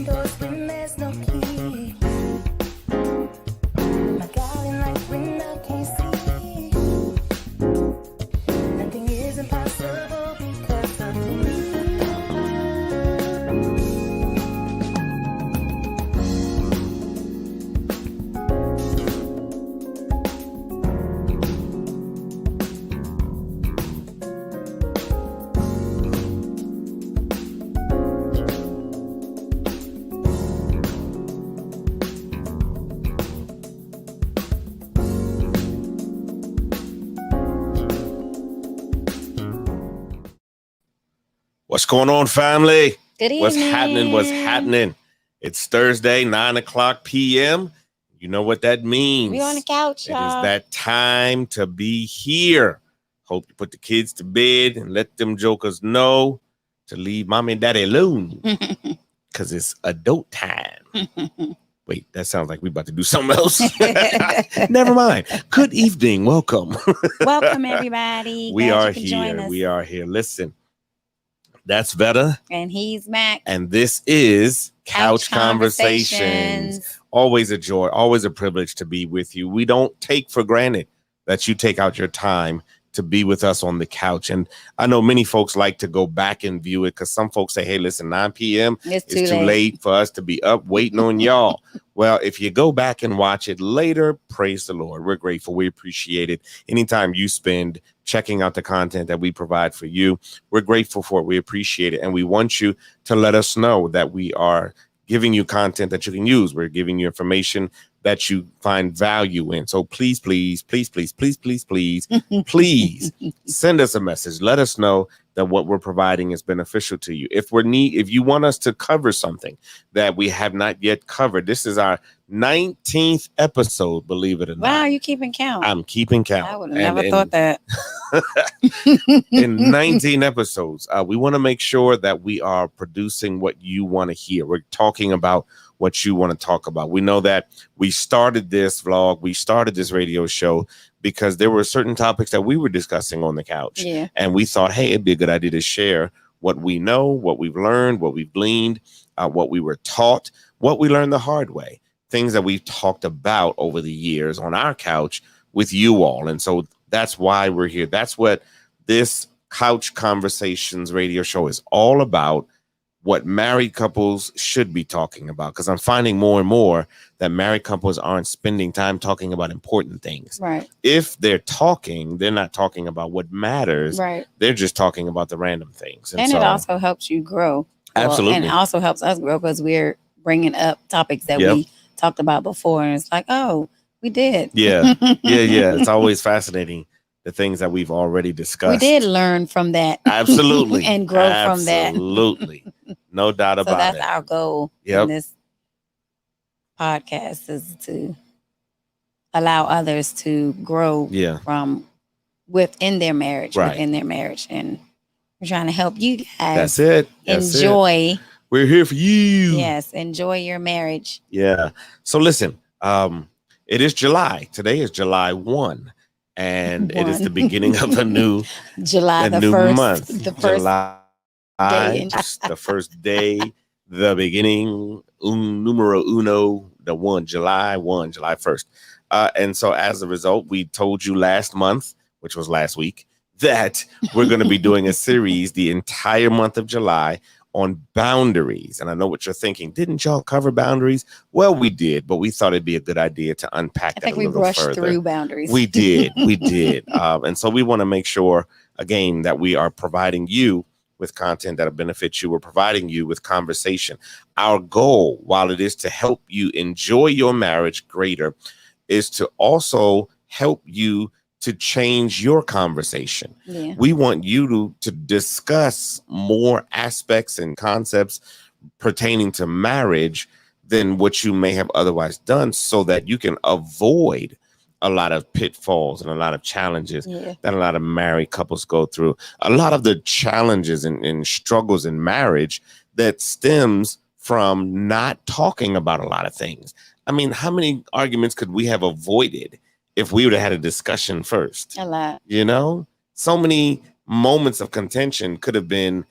doors when there's no key. My guiding light when I can't see. Nothing is impossible because of me. What's going on, family? Good evening. What's happening? What's happening? It's Thursday, 9:00 p.m. You know what that means. We on the couch, y'all. It is that time to be here. Hope you put the kids to bed and let them jokers know to leave mommy and daddy alone because it's adult time. Wait, that sounds like we about to do something else. Never mind. Good evening. Welcome. Welcome, everybody. We Glad are you could join here. us. We are here. Listen, that's Veta. And he's Mac. And this is Couch Conversations. Always a joy, always a privilege to be with you. We don't take for granted that you take out your time to be with us on the couch. And I know many folks like to go back and view it because some folks say, hey, listen, 9 p.m. It's too late for us to be up waiting on y'all. Well, if you go back and watch it later, praise the Lord. We're grateful. We appreciate it. Anytime you spend checking out the content that we provide for you, we're grateful for it. We appreciate it. And we want you to let us know that we are giving you content that you can use. We're giving you information that you find value in. So please, please, please, please, please, please, please, please send us a message. Let us know that what we're providing is beneficial to you. If you want us to cover something that we have not yet covered, this is our 19th episode, believe it or not. Wow, you keeping count. I'm keeping count. I would have never thought that. In 19 episodes, we want to make sure that we are producing what you want to hear. We're talking about what you want to talk about. We know that we started this vlog, we started this radio show because there were certain topics that we were discussing on the couch. Yeah. And we thought, hey, it'd be a good idea to share what we know, what we've learned, what we've gleaned, what we were taught, what we learned the hard way, things that we've talked about over the years on our couch with you all. And so that's why we're here. That's what this Couch Conversations radio show is all about. What married couples should be talking about, because I'm finding more and more that married couples aren't spending time talking about important things. Right. If they're talking, they're not talking about what matters. Right. They're just talking about the random things. And so, it also helps you grow. Absolutely. And it also helps us grow because we're bringing up topics that we talked about before. And it's like, oh, we did. Yeah. Yeah. It's always fascinating. The things that we've already discussed. We did learn from that. Absolutely. And grow from that. Absolutely. No doubt about it. So that's our goal in this podcast, is to allow others to grow from within their marriage, And we're trying to help you guys. That's it. Enjoy. We're here for you. Yes. Enjoy your marriage. Yeah. So listen, it is July. Today is July 1. And it is the beginning of a new July, the new first, month. The first July, day. The first day, the beginning, numero uno, July 1st. And so as a result, we told you last month, which was last week, that we're going to be doing a series the entire month of July on boundaries. And I know what you're thinking. Didn't y'all cover boundaries? Well, we did, but we thought it'd be a good idea to unpack that a little further. I think we brushed through boundaries. We did. And so we want to make sure, again, that we are providing you with content that'll benefit you. We're providing you with conversation. Our goal, while it is to help you enjoy your marriage greater, is to also help you to change your conversation. Yeah. We want you to discuss more aspects and concepts pertaining to marriage than what you may have otherwise done, so that you can avoid a lot of pitfalls and a lot of challenges that a lot of married couples go through. A lot of the challenges and struggles in marriage that stems from not talking about a lot of things. I mean, how many arguments could we have avoided if we would have had a discussion first? A lot. You know, so many moments of contention could have been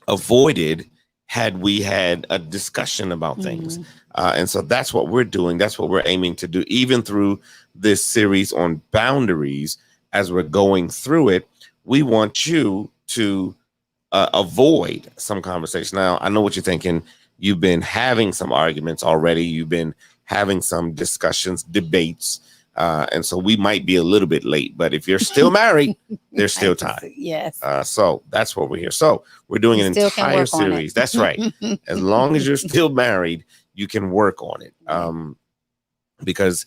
avoided had we had a discussion about things. And so that's what we're doing. That's what we're aiming to do, even through this series on boundaries. As we're going through it, we want you to avoid some conversation. Now, I know what you're thinking. You've been having some arguments already. You've been having some discussions, debates. And so we might be a little bit late, but if you're still married, there's still time. Yes. So that's what we're here. So we're doing an entire series. That's right. As long as you're still married, you can work on it. Because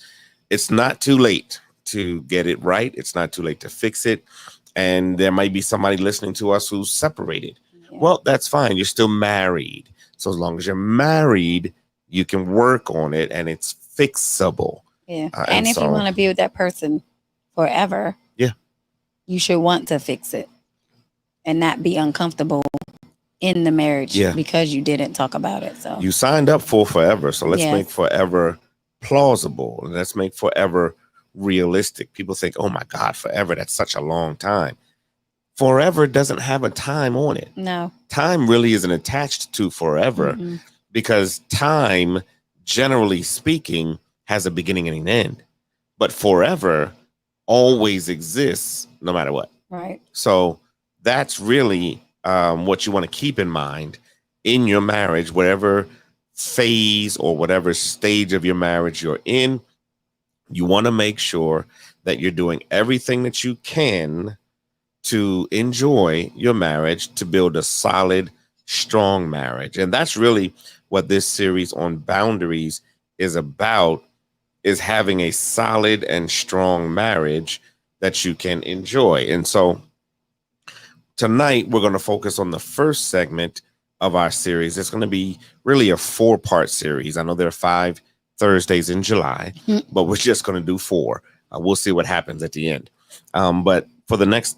it's not too late to get it right. It's not too late to fix it. And there might be somebody listening to us who's separated. Yeah. Well, that's fine. You're still married. So as long as you're married, you can work on it and it's fixable. Yeah. And if you want to be with that person forever, you should want to fix it and not be uncomfortable in the marriage because you didn't talk about it. So you signed up for forever. So let's make forever plausible. Let's make forever realistic. People think, oh my God, forever, that's such a long time. Forever doesn't have a time on it. No. Time really isn't attached to forever because time, generally speaking, has a beginning and an end. But forever always exists no matter what. Right. So that's really what you want to keep in mind in your marriage, whatever phase or whatever stage of your marriage you're in. You want to make sure that you're doing everything that you can to enjoy your marriage, to build a solid, strong marriage. And that's really what this series on boundaries is about, is having a solid and strong marriage that you can enjoy. And so tonight we're going to focus on the first segment of our series. It's going to be really a 4-part series. I know there are 5 Thursdays in July, but we're just going to do 4. We'll see what happens at the end. But for the next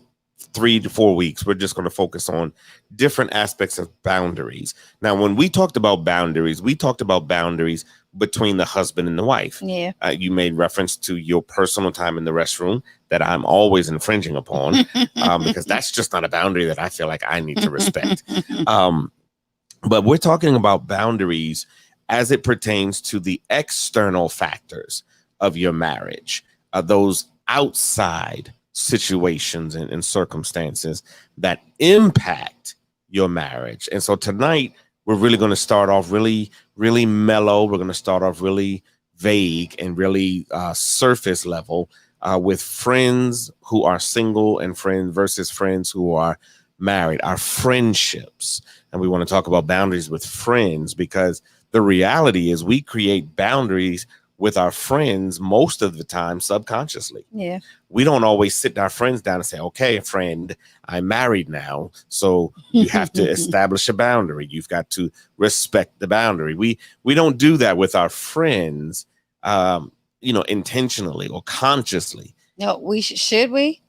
3 to 4 weeks, we're just going to focus on different aspects of boundaries. Now, when we talked about boundaries, we talked about boundaries between the husband and the wife. Yeah. You made reference to your personal time in the restroom that I'm always infringing upon because that's just not a boundary that I feel like I need to respect. But we're talking about boundaries as it pertains to the external factors of your marriage, those outside situations and circumstances that impact your marriage. And so tonight, we're really going to start off really mellow. We're going to start off really vague and really surface level with friends who are single and friends versus friends who are married, our friendships. And we want to talk about boundaries with friends because the reality is we create boundaries with our friends most of the time subconsciously. Yeah. We don't always sit our friends down and say, okay, friend, I'm married now. So you have to establish a boundary. You've got to respect the boundary. We don't do that with our friends, intentionally or consciously. No, we should we?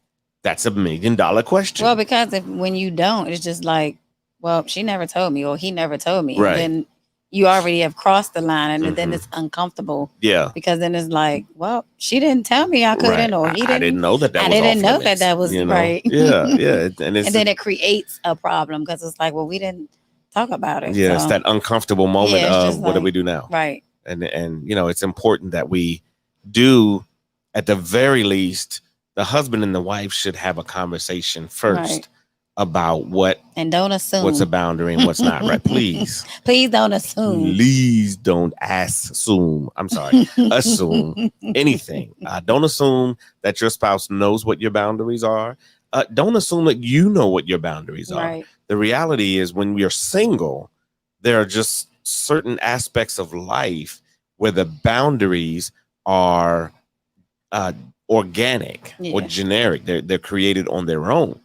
That's $1 million question. Well, because when you don't, it's just like, well, she never told me or he never told me. Right. Then you already have crossed the line and then it's uncomfortable. Yeah. Because then it's like, well, she didn't tell me I couldn't or he didn't. I didn't know that was I didn't know that was right. Yeah. Yeah. And then it creates a problem because it's like, well, we didn't talk about it. Yeah. So. It's that uncomfortable moment of what do we do now? Right. And it's important that we do, at the very least, the husband and the wife should have a conversation first about and don't assume what's a boundary and what's not. Right? Please don't assume. Please don't assume. I'm sorry. Assume anything. Don't assume that your spouse knows what your boundaries are. Don't assume that you know what your boundaries are. Right. The reality is when we are single, there are just certain aspects of life where the boundaries are organic or generic. They're created on their own.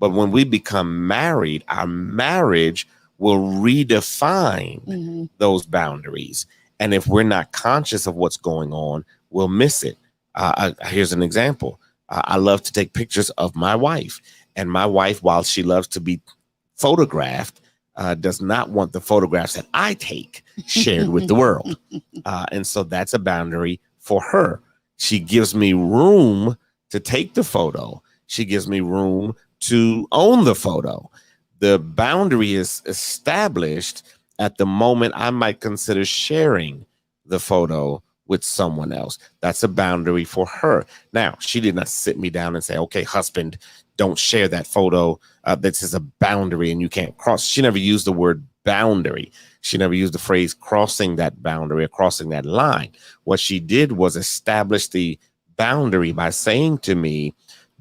But when we become married, our marriage will redefine those boundaries. And if we're not conscious of what's going on, we'll miss it. Here's an example. I love to take pictures of my wife. And my wife, while she loves to be photographed, does not want the photographs that I take shared with the world. And so that's a boundary for her. She gives me room to take the photo. She gives me room to own the photo. The boundary is established at the moment I might consider sharing the photo with someone else. That's a boundary for her. Now, she did not sit me down and say, okay, husband, don't share that photo. This is a boundary and you can't cross. She never used the word boundary. She never used the phrase crossing that boundary or crossing that line. What she did was establish the boundary by saying to me,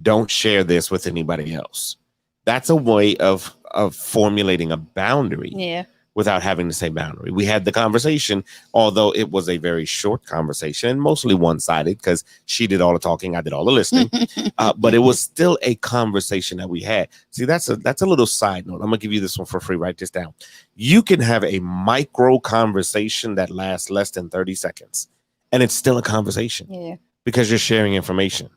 don't share this with anybody else. That's a way of formulating a boundary. Yeah. Without having to say boundary. We had the conversation, although it was a very short conversation, mostly one-sided because she did all the talking, I did all the listening. But it was still a conversation that we had. See, that's a little side note. I'm gonna give you this one for free. Write this down. You can have a micro conversation that lasts less than 30 seconds, and it's still a conversation. Yeah. Because you're sharing information.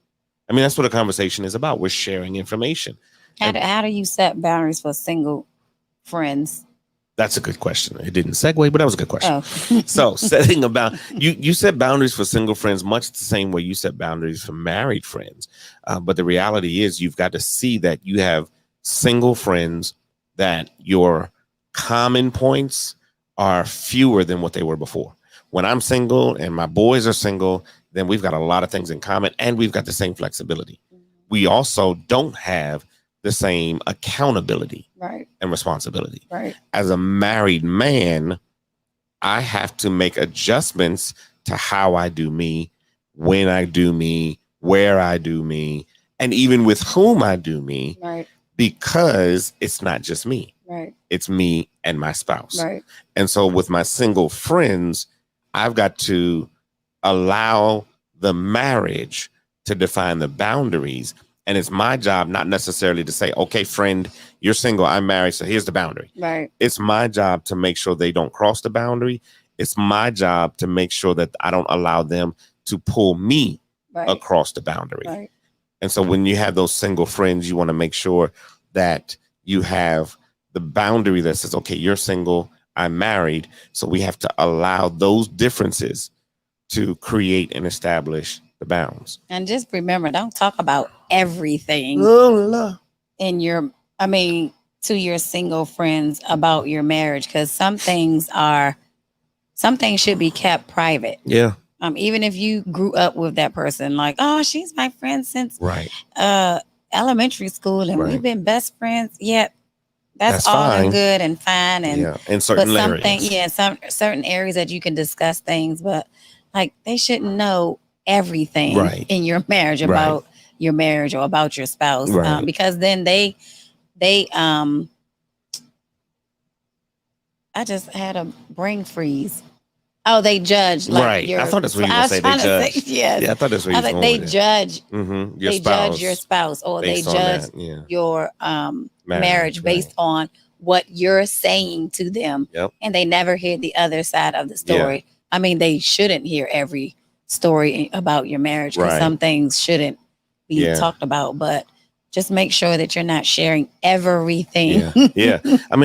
I mean, that's what a conversation is about. We're sharing information. How do you set boundaries for single friends? That's a good question. It didn't segue, but that was a good question. Oh. So setting about you set boundaries for single friends much the same way you set boundaries for married friends. But the reality is you've got to see that you have single friends that your common points are fewer than what they were before. When I'm single and my boys are single, then we've got a lot of things in common and we've got the same flexibility. We also don't have the same accountability and responsibility. Right. As a married man, I have to make adjustments to how I do me, when I do me, where I do me, and even with whom I do me, because it's not just me. Right. It's me and my spouse. Right. And so with my single friends, I've got to allow the marriage to define the boundaries. And it's my job not necessarily to say, okay, friend, you're single, I'm married, so here's the boundary. Right. It's my job to make sure they don't cross the boundary. It's my job to make sure that I don't allow them to pull me across the boundary. Right. And so when you have those single friends, you want to make sure that you have the boundary that says, okay, you're single, I'm married. So we have to allow those differences to create and establish the bounds. And just remember, don't talk about everything in your, to your single friends about your marriage, because some things should be kept private. Yeah. Even if you grew up with that person, like, oh, she's my friend since elementary school and we've been best friends. Yeah. That's all fine. Good and fine. And in certain areas. Some certain areas that you can discuss things, but like they shouldn't know everything in your marriage about your marriage or about your spouse, because then they I just had a brain freeze. Oh, they judge. Like I thought that's what you were going to say. They judge. Yeah, I thought that's what you were going They judge. They judge your spouse, or they judge your marriage based on what you're saying to them, and they never hear the other side of the story. They shouldn't hear every story about your marriage, because some things shouldn't be talked about, but just make sure that you're not sharing everything.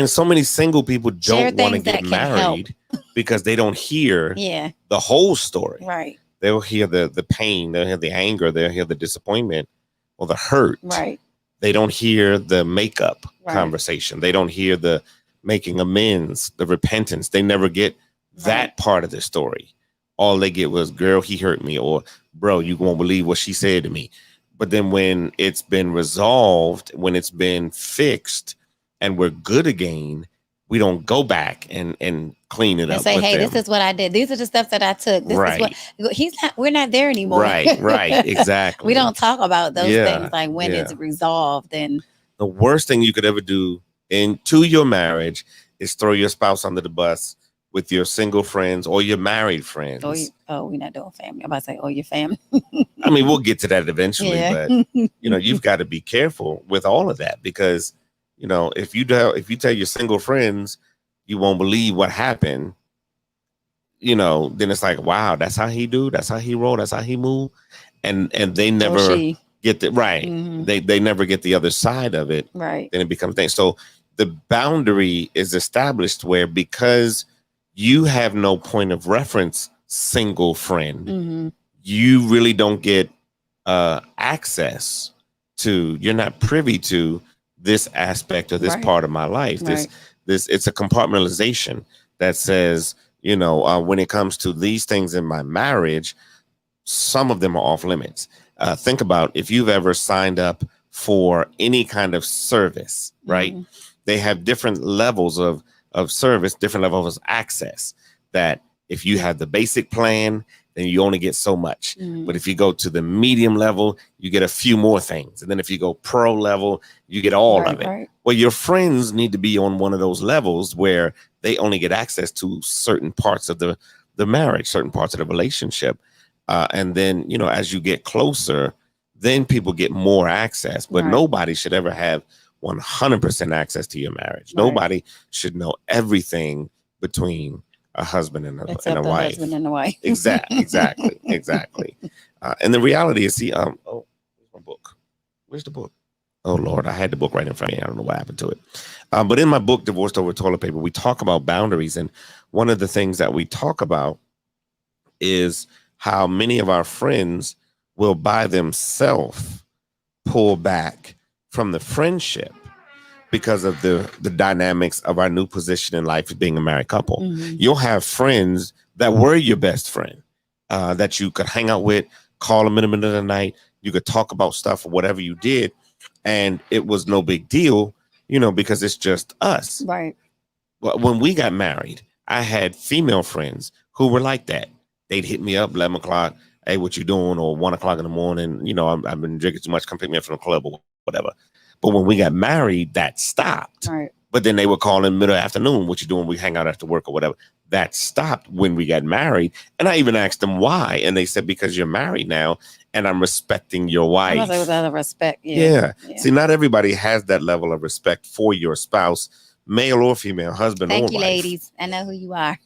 So many single people don't want to get married because they don't hear the whole story. Right. They'll hear the pain, they'll hear the anger, they'll hear the disappointment or the hurt. Right. They don't hear the makeup conversation. They don't hear the making amends, the repentance. They never get that part of the story. All they get was, girl, he hurt me, or bro, you won't believe what she said to me. But then when it's been resolved, when it's been fixed and we're good again, we don't go back and clean it up. Say, hey, this is what I did. These are the steps that I took. This is what we're not there anymore. Right. Exactly. We don't talk about those things like when it's resolved. And the worst thing you could ever do into your marriage is throw your spouse under the bus with your single friends or your married friends. We're not doing family. I'm about to say, your family. We'll get to that eventually, but you've got to be careful with all of that, because if you tell your single friends you won't believe what happened, then it's like, wow, that's how he do, that's how he roll, that's how he move, and they never get the they never get the other side of it. Then it becomes things. So the boundary is established where, because you have no point of reference, single friend, you really don't get access to, you're not privy to this aspect or this Right. part of my life. Right. It's a compartmentalization that says, you know, when it comes to these things in my marriage, some of them are off limits. Think about if you've ever signed up for any kind of service, right? Mhm. They have different levels of service, different levels of access. That if you have the basic plan, then you only get so much. Mhm. But if you go to the medium level, you get a few more things. And then if you go pro level, you get all Right, of it. right. Well, your friends need to be on one of those levels where they only get access to certain parts of the marriage, certain parts of the relationship. And then, you know, as you get closer, then people get more access. But Right. nobody should ever have 100% access to your marriage. Right. Nobody should know everything between a husband and Except a the wife. husband and the wife. Exactly. And the reality is, see, where's my book? Where's the book? Oh Lord, I had the book right in front of me. I don't know what happened to it. But in my book, Divorced Over Toilet Paper, we talk about boundaries. And one of the things that we talk about is how many of our friends will by themselves pull back from the friendship because of the dynamics of our new position in life as being a married couple. Mhm. You'll have friends that were your best friend that you could hang out with, call them in the middle of the night. You could talk about stuff or whatever you did. And it was no big deal, you know, because it's just us. Right. But when we got married, I had female friends who were like that. They'd hit me up 11 o'clock. Hey, what you doing? Or 1 o'clock in the morning. You know, I've been drinking too much. Come pick me up from the club or whatever. But when we got married, that stopped. Right. But then they would call in middle afternoon. What you doing? We hang out after work or whatever. That stopped when we got married. And I even asked them why. And they said, because you're married now and I'm respecting your I wife. must say with other respect. Yeah. Yeah. See, not everybody has that level of respect for your spouse, male or female, husband Thank or you, wife. ladies. I know who you are.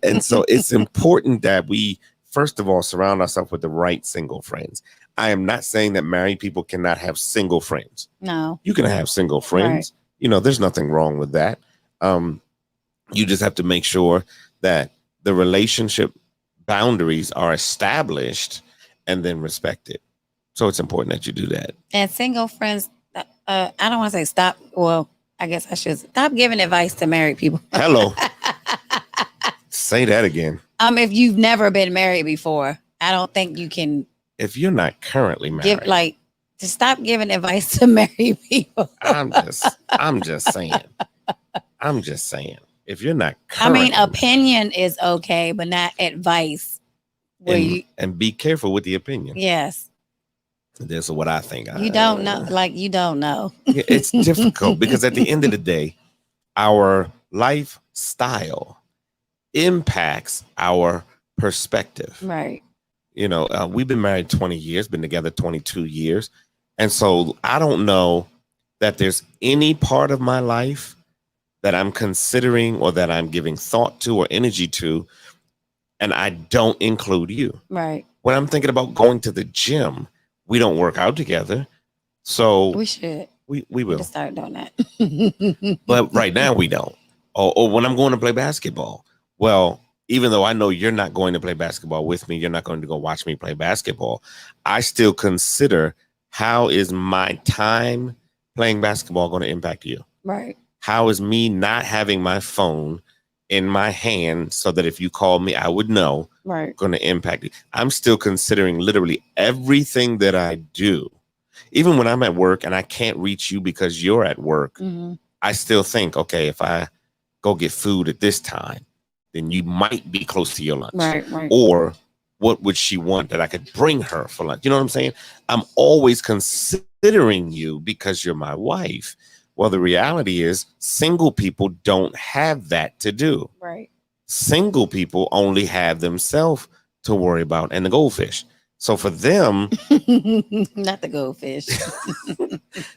And so it's important that we, first of all, surround ourselves with the right single friends. I am not saying that married people cannot have single friends. No. You can have single friends. You know, there's nothing wrong with that. You just have to make sure that the relationship boundaries are established and then respected. So it's important that you do that. And single friends, I don't want to say stop. Well, I guess I should stop giving advice to married people. Hello. Say that again. If you've never been married before, I don't think you can If you're not currently married, give to stop giving advice to married people. I'm just saying. If you're not currently, Opinion is okay, but not advice. And be careful with the opinion. Yes. This is what I think. You don't know. You don't know. It's difficult because at the end of the day, our lifestyle impacts our perspective. Right. You know, we've been married 20 years, been together 22 years. And so I don't know that there's any part of my life that I'm considering or that I'm giving thought to or energy to, and I don't include you. Right. When I'm thinking about going to the gym, we don't work out together. So We should. we will. Just start doing that. But right now we don't. Or when I'm going to play basketball, well, even though I know you're not going to play basketball with me, you're not going to go watch me play basketball, I still consider, how is my time playing basketball going to impact you? Right. How is me not having my phone in my hand so that if you call me, I would know, Right. going to impact you? I'm still considering literally everything that I do. Even when I'm at work and I can't reach you because you're at work, Mhm. I still think, okay, if I go get food at this time, then you might be close to your lunch. Right. Right. Or what would she want that I could bring her for lunch? You know what I'm saying? I'm always considering you because you're my wife. Well, the reality is single people don't have that to do. Right. Single people only have themselves to worry about and the goldfish. So for them, Not the goldfish.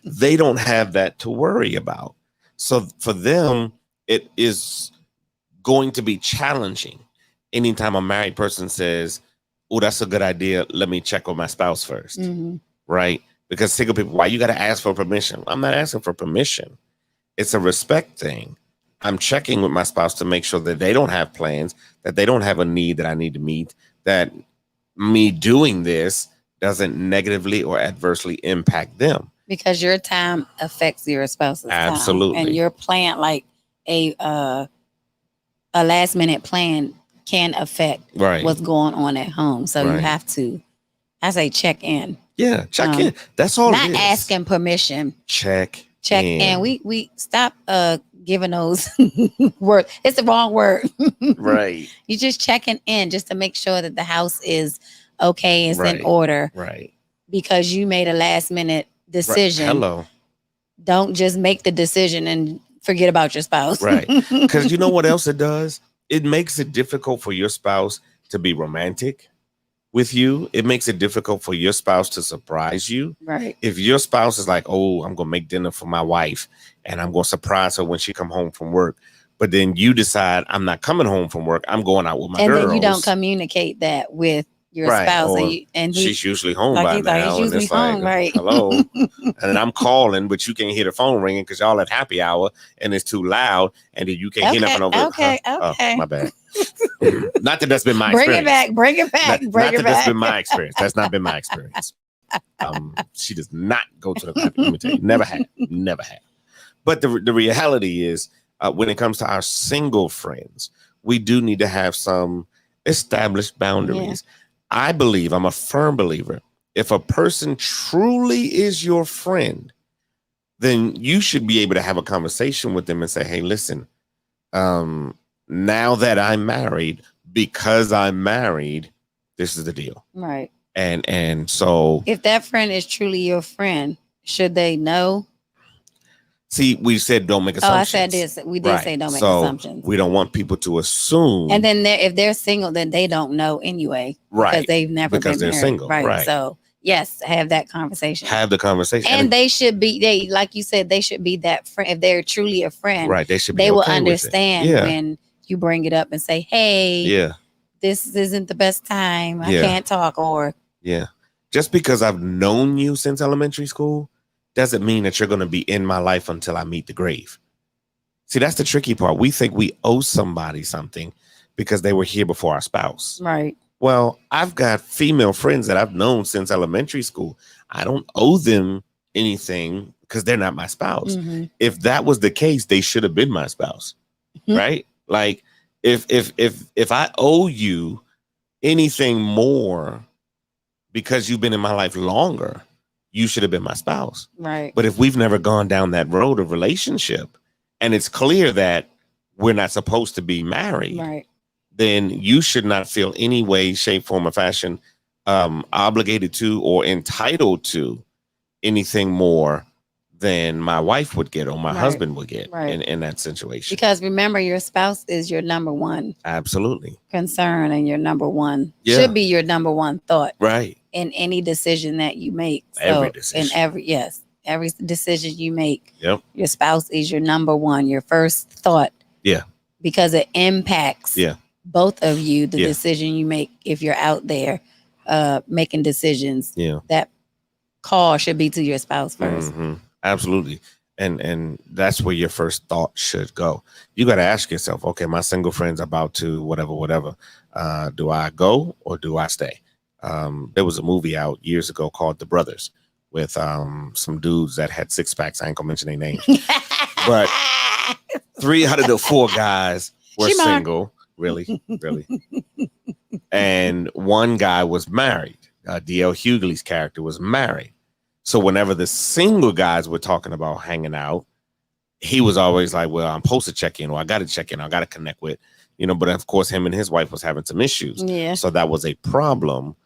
they don't have that to worry about. So for them, it is going to be challenging anytime a married person says, oh, that's a good idea. Let me check with my spouse first. Mhm. Right? Because single people, why you got to ask for permission? I'm not asking for permission. It's a respect thing. I'm checking with my spouse to make sure that they don't have plans, that they don't have a need that I need to meet, that me doing this doesn't negatively or adversely impact them. Because your time affects your spouse's Absolutely. time. And your plan, like a last minute plan can affect what's going on at home. So you have to, I say, check in. Yeah, check in. That's all. Not asking permission. Check in. And we stop giving those words. It's the wrong word. Right. You just checking in just to make sure that the house is okay, it's in order. Right. Because you made a last minute decision. Hello. Don't just make the decision and forget about your spouse. Right. Because you know what else it does? It makes it difficult for your spouse to be romantic with you. It makes it difficult for your spouse to surprise you. Right. If your spouse is like, oh, I'm going to make dinner for my wife and I'm going to surprise her when she come home from work. But then you decide I'm not coming home from work. I'm going out with my girls. And then you don't communicate that with your spouse. And she's usually home by now. He's usually home, right. Hello. And then I'm calling, but you can't hear the phone ringing because y'all at happy hour and it's too loud. And then you can't hear nothing over Okay. Oh, my bad. Not that that's been my experience. Bring it back. That's been my experience. That's not been my experience. She does not go to the bathroom. Let me tell you. Never had. But the reality is, when it comes to our single friends, we do need to have some established boundaries. Yeah. I believe, I'm a firm believer, if a person truly is your friend, then you should be able to have a conversation with them and say, hey, listen, now that I'm married, because I'm married, this is the deal. Right. And so if that friend is truly your friend, should they know? See, we said don't make assumptions. Oh, I said this. We did say don't make assumptions. We don't want people to assume. And then if they're single, then they don't know anyway. Right. Because they've never been married. Single. Right. So yes, have that conversation. Have the conversation. And they should be, like you said, they should be that friend. If they're truly a friend, right. They should be. They will understand when you bring it up and say, hey, this isn't the best time. I can't talk. Or just because I've known you since elementary school doesn't mean that you're going to be in my life until I meet the grave. See, that's the tricky part. We think we owe somebody something because they were here before our spouse. Right. Well, I've got female friends that I've known since elementary school. I don't owe them anything because they're not my spouse. Mm-hmm. If that was the case, they should have been my spouse. Mm-hmm. Right? Like if I owe you anything more because you've been in my life longer, you should have been my spouse. Right. But if we've never gone down that road of relationship and it's clear that we're not supposed to be married, right, then you should not feel any way, shape, form, or fashion obligated to or entitled to anything more than my wife would get or my husband would get in that situation. Because remember, your spouse is your number one concern and your number one should be your number one thought. Right. In any decision that you make. Every decision. Every decision you make. Yep. Your spouse is your number one, your first thought. Yeah. Because it impacts both of you, the decision you make if you're out there making decisions. Yeah. That call should be to your spouse first. Mm-hmm. Absolutely. And that's where your first thought should go. You got to ask yourself, okay, my single friend's about to whatever. Do I go or do I stay? There was a movie out years ago called The Brothers with some dudes that had six packs. I ain't gonna mention their names, but 3 out of the 4 guys were single. Really. And one guy was married. D.L. Hughley's character was married. So whenever the single guys were talking about hanging out, he was always like, well, I'm supposed to check in, or I got to check in, I got to connect with, but of course him and his wife was having some issues. Yeah. So that was a problem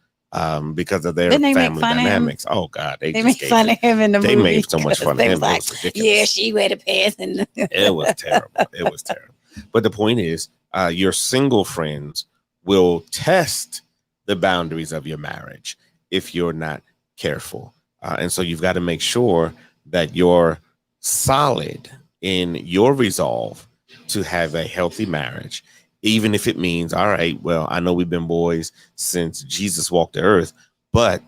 because of their family dynamics. Oh God. They made fun of him in the movie. They made so much fun of him. Like, it was ridiculous. Yeah, she wear the pants. And it was terrible. But the point is, your single friends will test the boundaries of your marriage if you're not careful. And so you've got to make sure that you're solid in your resolve to have a healthy marriage, even if it means, all right, well, I know we've been boys since Jesus walked the earth, but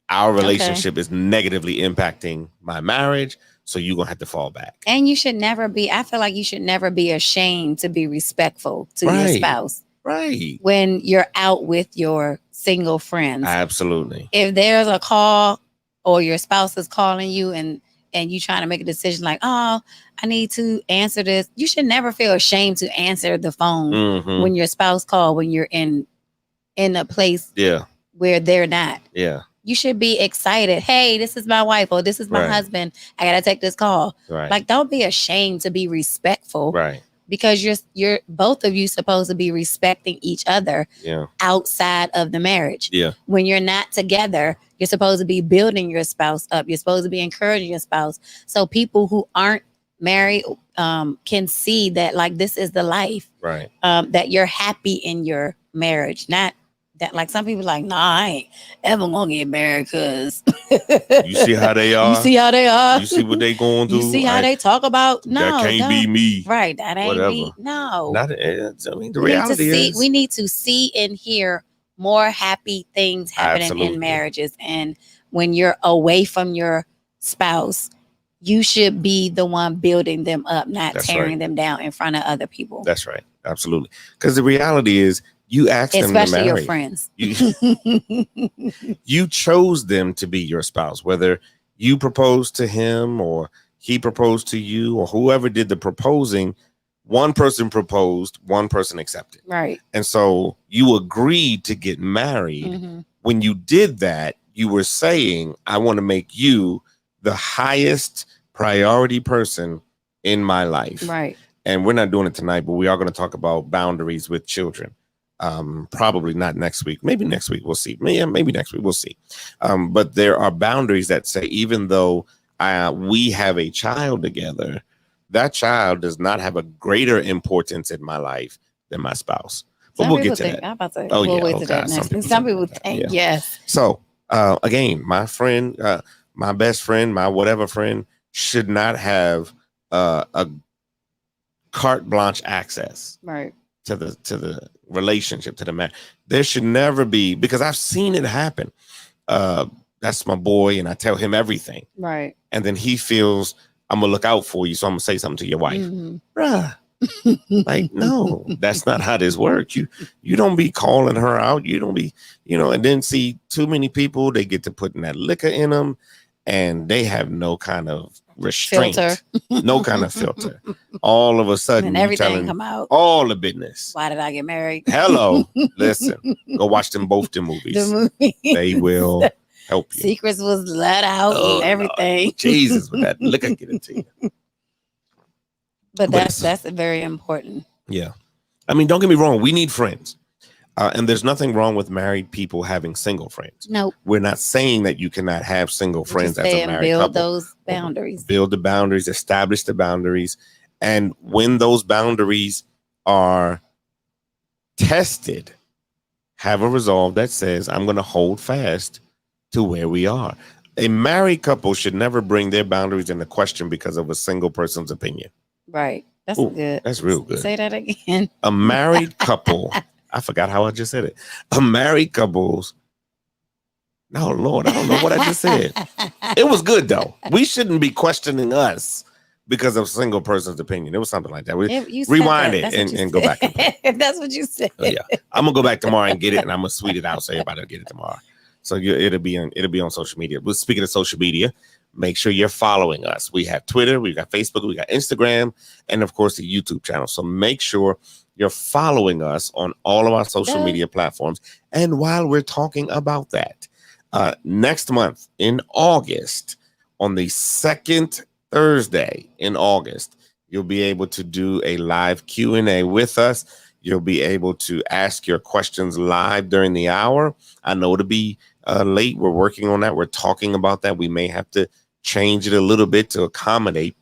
our relationship is negatively impacting my marriage. So you're going to have to fall back. And you should never be, I feel like you should never be ashamed to be respectful to your spouse. Right. When you're out with your single friends. Absolutely. If there's a call or your spouse is calling you and you trying to make a decision like, oh, I need to answer this. You should never feel ashamed to answer the phone when your spouse call, when you're in a place where they're not. Yeah. You should be excited. Hey, this is my wife, or this is my husband. I gotta take this call. Right. Like, don't be ashamed to be respectful. Right. Because you're both of you supposed to be respecting each other outside of the marriage. Yeah. When you're not together, you're supposed to be building your spouse up. You're supposed to be encouraging your spouse. So people who aren't married can see that, like, this is the life. Right. That you're happy in your marriage, not that, like, some people like, nah, I ain't ever gonna get married because you see how they are. You see how they are. You see what they going through. You see how they talk about. No, that can't be me. Right, that ain't me. No, not. I mean, the reality is we need to see and hear more happy things happening in marriages. And when you're away from your spouse, you should be the one building them up, not tearing them down in front of other people. That's right. Absolutely. Because the reality is, you asked them to marry. Especially your friends. You chose them to be your spouse, whether you proposed to him or he proposed to you or whoever did the proposing. One person proposed, one person accepted. Right. And so you agreed to get married. When you did that, you were saying, I want to make you the highest priority person in my life. Right. And we're not doing it tonight, but we are going to talk about boundaries with children. Probably not next week. Maybe next week. We'll see. Maybe next week. We'll see. But there are boundaries that say, even though we have a child together, that child does not have a greater importance in my life than my spouse. But we'll get to that. I'm about to say, we'll wait to that next week. Some people think, yes. So again, my friend, my best friend, my whatever friend should not have a carte blanche access. Right. To the relationship, to the man. There should never be, because I've seen it happen. That's my boy, and I tell him everything. Right. And then he feels I'm gonna look out for you, so I'm gonna say something to your wife. Bruh. Like, no, that's not how this works. You don't be calling her out. You don't be, and then see too many people, they get to putting that liquor in them and they have no kind of restraint, no kind of filter. All of a sudden, and everything come out. All the business. Why did I get married? Hello, listen, go watch them both the movies. They will help you. Secrets was let out and everything. Lord, Jesus, with that liquor get into you. But that's very important. Yeah, I mean, don't get me wrong. We need friends. And there's nothing wrong with married people having single friends. No, we're not saying that you cannot have single friends as a married build couple. Those boundaries. Build the boundaries, establish the boundaries. And when those boundaries are tested, have a resolve that says, I'm going to hold fast to where we are. A married couple should never bring their boundaries into question because of a single person's opinion. Right. That's good. That's real good. Say that again. A married couple... I forgot how I just said it. A married couples. No, Lord, I don't know what I just said. It was good, though. We shouldn't be questioning us because of a single person's opinion. It was something like that. Rewind it and go back. That's what you said. Oh, yeah, I'm gonna go back tomorrow and get it, and I'm gonna tweet it out so everybody will get it tomorrow. So it'll be on social media. But speaking of social media, make sure you're following us. We have Twitter, we got Facebook, we got Instagram, and of course the YouTube channel. So make sure you're following us on all of our social media platforms. And while we're talking about that, next month in August, on the second Thursday in August, you'll be able to do a live Q&A with us. You'll be able to ask your questions live during the hour. I know it'll be late. We're working on that. We're talking about that. We may have to change it a little bit to accommodate,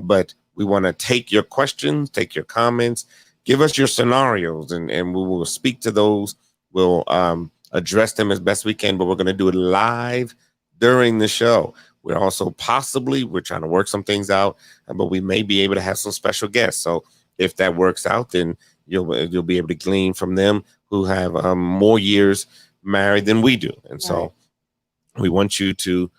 but we want to take your questions, take your comments, give us your scenarios, and we will speak to those. We'll address them as best we can, but we're going to do it live during the show. We're also we're trying to work some things out, but we may be able to have some special guests. So if that works out, then you'll be able to glean from them who have more years married than we do. And so we want you to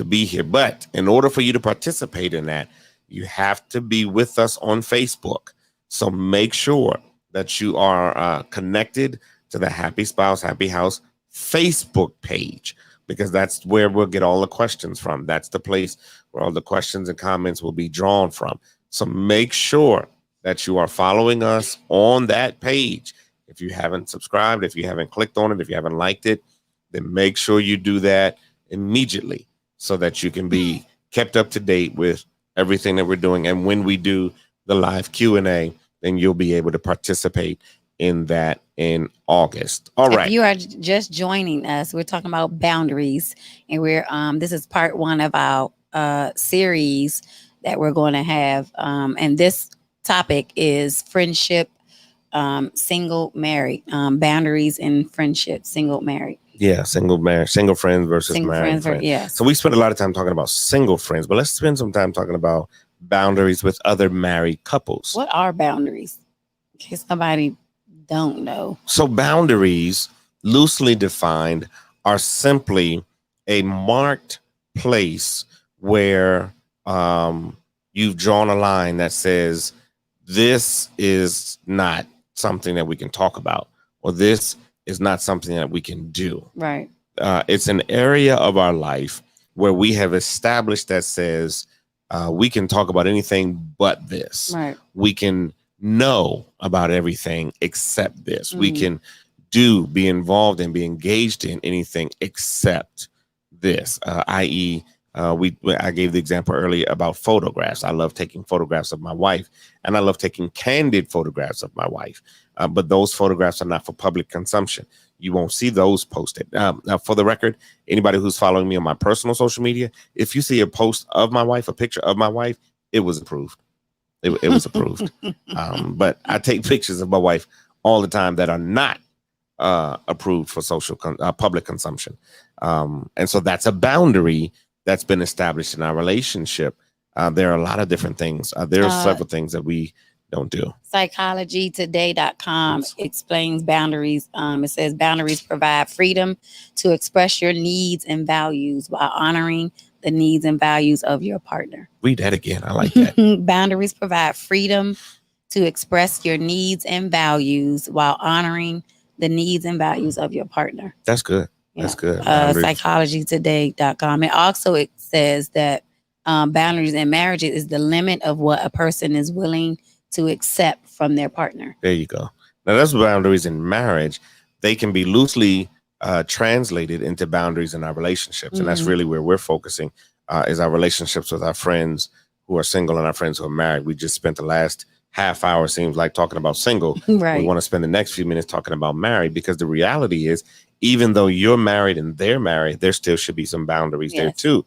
be here. But in order for you to participate in that, you have to be with us on Facebook. So make sure that you are connected to the Happy Spouse, Happy House Facebook page, because that's where we'll get all the questions from. That's the place where all the questions and comments will be drawn from. So make sure that you are following us on that page. If you haven't subscribed, if you haven't clicked on it, if you haven't liked it, then make sure you do that immediately so that you can be kept up to date with everything that we're doing. And when we do the live Q&A, then you'll be able to participate in that in August. All right. If you are just joining us, we're talking about boundaries, and we're this is part 1 of our series that we're going to have. And this topic is friendship, single, married, boundaries in friendship, single, married. Yeah, single marriage, single friends versus Single married friends. Yes. So we spent a lot of time talking about single friends, but let's spend some time talking about boundaries with other married couples. What are boundaries? In case somebody don't know. So boundaries, loosely defined, are simply a marked place where you've drawn a line that says this is not something that we can talk about, or this is not something that we can do. Right. It's an area of our life where we have established that says we can talk about anything but this. Right. We can know about everything except this. We can be involved and be engaged in anything except this, i.e., I gave the example earlier about photographs. I love taking photographs of my wife, and I love taking candid photographs of my wife. But those photographs are not for public consumption. You won't see those posted. Now, for the record, anybody who's following me on my personal social media, if you see a post of my wife, a picture of my wife, it was approved. It was approved. But I take pictures of my wife all the time that are not approved for public consumption. And so that's a boundary that's been established in our relationship. There are a lot of different things. There are several things that we don't do. Psychologytoday.com explains boundaries. It says boundaries provide freedom to express your needs and values while honoring the needs and values of your partner. Read that again. I like that. Boundaries provide freedom to express your needs and values while honoring the needs and values of your partner. That's good. That's good. Psychologytoday.com. It says that boundaries in marriages is the limit of what a person is willing to accept from their partner. There you go. Now, that's boundaries in marriage. They can be loosely translated into boundaries in our relationships. And that's really where we're focusing is our relationships with our friends who are single and our friends who are married. We just spent the last half hour, seems like, talking about single. Right. We want to spend the next few minutes talking about married, because the reality is, even though you're married and they're married, there still should be some boundaries there too.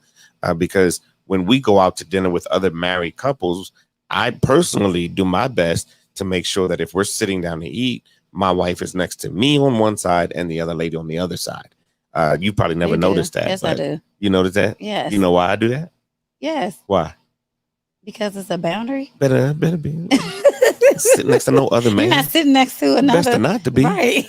Because when we go out to dinner with other married couples, I personally do my best to make sure that if we're sitting down to eat, my wife is next to me on one side and the other lady on the other side. You probably never noticed that. Yes, I do. You notice that? Yes. You know why I do that? Yes. Why? Because it's a boundary. Better be. Sit next to no other man. You're not sitting next to another. Best not to be. Right.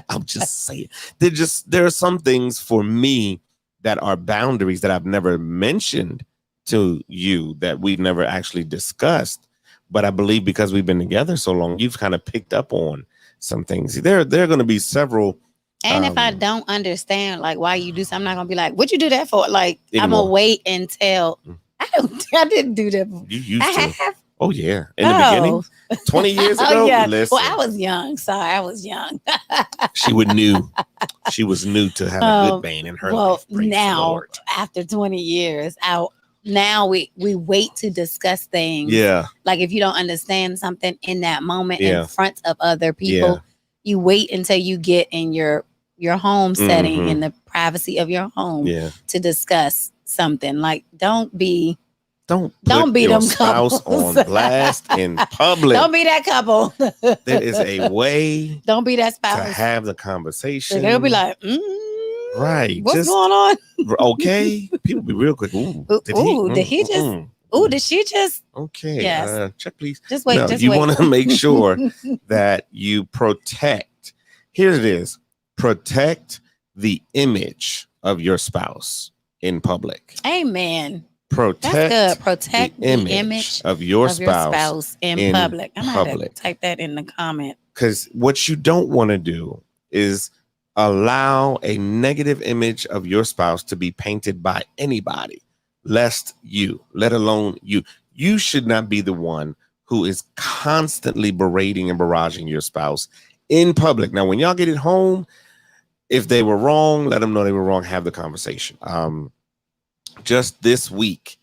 I'm just saying. There are some things for me that are boundaries that I've never mentioned to you, that we've never actually discussed. But I believe because we've been together so long, you've kind of picked up on some things. There are going to be several. And if I don't understand like why you do something, I'm not gonna be like, "What'd you do that for?" Like anymore. I'm gonna wait until I didn't do that. You used to. have. Oh yeah, in the beginning, 20 years ago. Oh, yeah. Listen, Well, I was young. Sorry, I was young. she was new to have a good man in her life. Praise the now Lord. after 20 years, now we wait to discuss things. Yeah. Like if you don't understand something in that moment Yeah. in front of other people, you wait until you get in your home setting in the privacy of your home to discuss something. Like don't be Don't be your them spouse couples. on blast in public. Don't be that couple. There is a way Don't be that to spouse. have the conversation. They'll be like, right. What's going on? Okay. People be real quick. Ooh, Did he just? Ooh, did she just? Okay. Yes. Check, please. Just wait. No, just you wait. want to make sure that you protect. Here it is. Protect the image of your spouse in public. Amen. Protect. That's good. Protect the image of your of spouse in public. I'm gonna public. type that in the comment. Because what you don't want to do is allow a negative image of your spouse to be painted by anybody, lest you, let alone you. You should not be the one who is constantly berating and barraging your spouse in public. Now, when y'all get it home, if they were wrong, let them know they were wrong. Have the conversation. Just this week,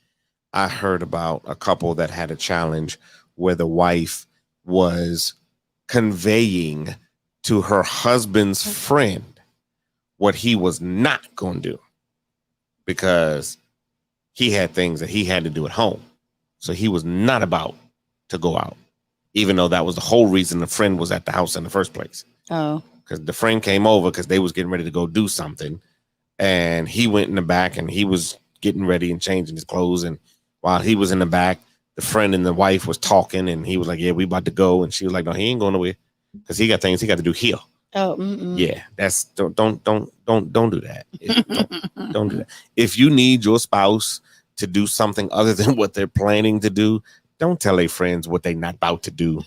I heard about a couple that had a challenge where the wife was conveying to her husband's friend what he was not going to do because he had things that he had to do at home. So he was not about to go out, even though that was the whole reason the friend was at the house in the first place. Oh, because the friend came over because they was getting ready to go do something, and he went in the back and he was getting ready and changing his clothes. And while he was in the back, the friend and the wife was talking, and he was like, "Yeah, we about to go," and she was like, "No, he ain't going nowhere because he got things he got to do here." Oh, yeah, that's don't do that. Don't do that. If you need your spouse to do something other than what they're planning to do, don't tell their friends what they're not about to do.